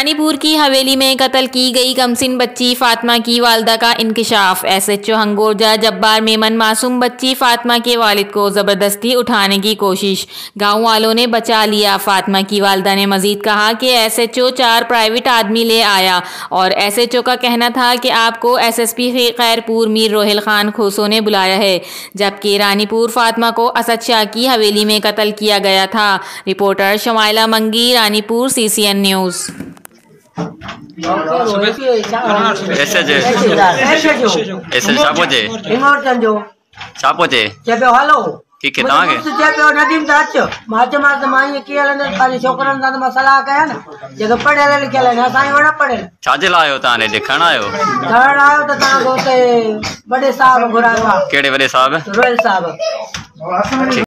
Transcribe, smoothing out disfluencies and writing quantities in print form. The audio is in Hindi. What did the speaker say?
रानीपुर की हवेली में कत्ल की गई कमसिन बच्ची फातिमा की वालिदा का इंकशाफ। एसएचओ हंगोरजा जब्बार मेमन मासूम बच्ची फातिमा के वालिद को जबरदस्ती उठाने की कोशिश, गांव वालों ने बचा लिया। फातिमा की वालिदा ने मजीद कहा कि एसएचओ 4 प्राइवेट आदमी ले आया और एसएचओ का कहना था कि आपको एसएसपी खैरपुर मीर रोहिल खान खोसो ने बुलाया है, जबकि रानीपुर फातिमा को असद शाह की हवेली में कत्ल किया गया था। रिपोर्टर शमाइला मंगी, रानीपुर, CCN न्यूज़। मसला कया न जेको पढ़ियल लिखियल आहिनि, असां वड़ा पढ़ियल। छाजे लाइ आयो तव्हां? ॾिखण आयो? घण आयो त तव्हां हुते वॾे साहब घुरायो आहे। कहिड़े वॾे साहब? रोहिल साहब।